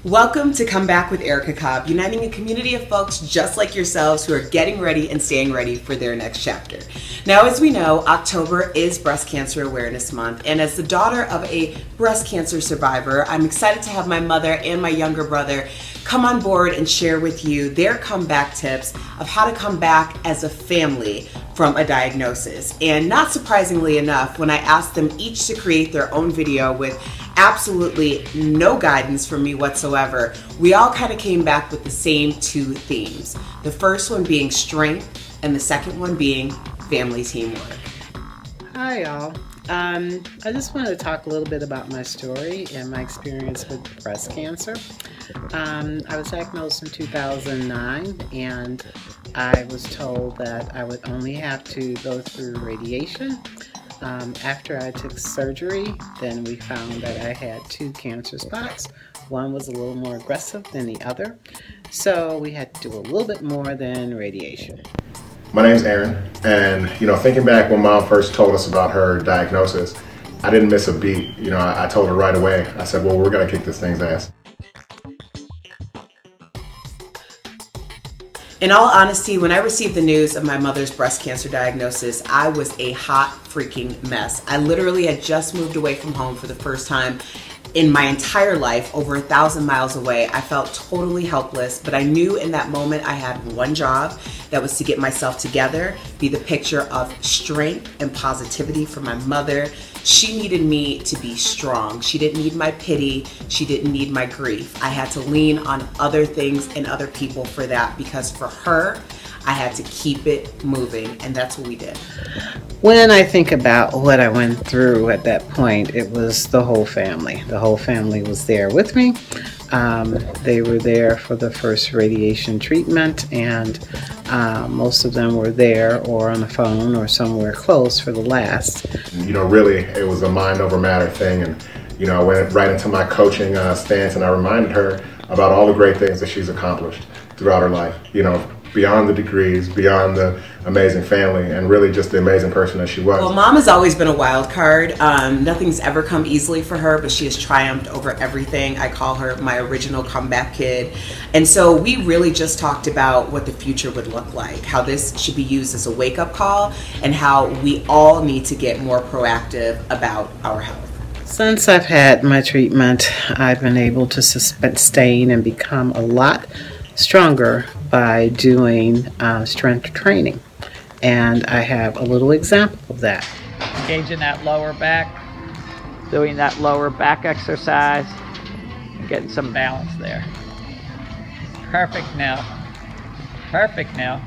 Welcome to Come Back with Erica Cobb, uniting a community of folks just like yourselves who are getting ready and staying ready for their next chapter. Now, as we know, October is Breast Cancer Awareness Month, and as the daughter of a breast cancer survivor, I'm excited to have my mother and my younger brother come on board and share with you their comeback tips of how to come back as a family from a diagnosis. And not surprisingly enough, when I asked them each to create their own video with absolutely no guidance from me whatsoever, we all kind of came back with the same two themes. The first one being strength, and the second one being family teamwork. Hi y'all. I just wanted to talk a little bit about my story and my experience with breast cancer. I was diagnosed in 2009, and I was told that I would only have to go through radiation. After I took surgery, then we found that I had two cancer spots. One was a little more aggressive than the other, so we had to do a little bit more than radiation. My name's Erryn, and thinking back when Mom first told us about her diagnosis, I didn't miss a beat. I told her right away. I said, well, we're gonna kick this thing's ass. In all honesty, when I received the news of my mother's breast cancer diagnosis, I was a hot freaking mess. I literally had just moved away from home for the first time in my entire life, over 1,000 miles away. I felt totally helpless, but I knew in that moment I had one job, that was to get myself together, be the picture of strength and positivity for my mother. She needed me to be strong. She didn't need my pity. She didn't need my grief. I had to lean on other things and other people for that, because for her, I had to keep it moving, and that's what we did. When I think about what I went through at that point, it was the whole family. The whole family was there with me. They were there for the first radiation treatment, and most of them were there or on the phone or somewhere close for the last. Really, it was a mind over matter thing, and I went right into my coaching stance, and I reminded her about all the great things that she's accomplished throughout her life. Beyond the degrees, beyond the amazing family, and really just the amazing person that she was. Well, Mom has always been a wild card. Nothing's ever come easily for her, but she has triumphed over everything. I call her my original comeback kid. And so we really just talked about what the future would look like, how this should be used as a wake-up call, and how we all need to get more proactive about our health. Since I've had my treatment, I've been able to sustain and become a lot stronger by doing strength training, and I have a little example of that. Engaging that lower back, doing that lower back exercise, and getting some balance there. Perfect now. Perfect now.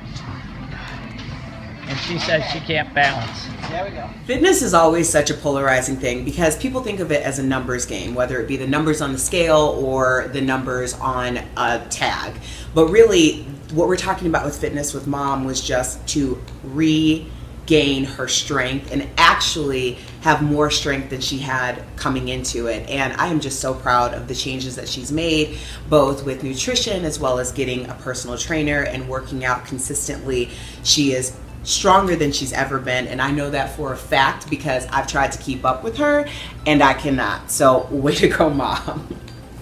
And she says she can't balance. There we go. Fitness is always such a polarizing thing, because people think of it as a numbers game, whether it be the numbers on the scale or the numbers on a tag. But really, what we're talking about with fitness with Mom was just to regain her strength and actually have more strength than she had coming into it. And I am just so proud of the changes that she's made, both with nutrition as well as getting a personal trainer and working out consistently. She is stronger than she's ever been, and I know that for a fact because I've tried to keep up with her and I cannot. So way to go, Mom.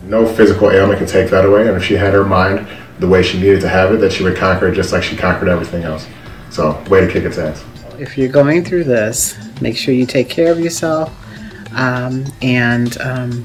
No physical ailment can take that away, and if she had her mind the way she needed to have it, that she would conquer it just like she conquered everything else. So way to kick its ass. If you're going through this, make sure you take care of yourself, and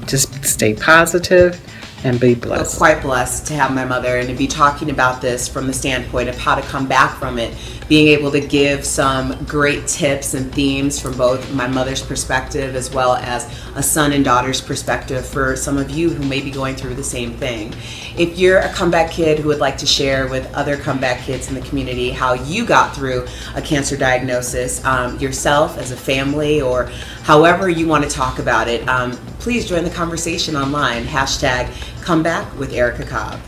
just stay positive and be blessed. I'm quite blessed to have my mother and to be talking about this from the standpoint of how to come back from it, being able to give some great tips and themes from both my mother's perspective as well as a son and daughter's perspective for some of you who may be going through the same thing. If you're a comeback kid who would like to share with other comeback kids in the community how you got through a cancer diagnosis yourself as a family, or however you want to talk about it, please join the conversation online. #Comeback with Erica Cobb.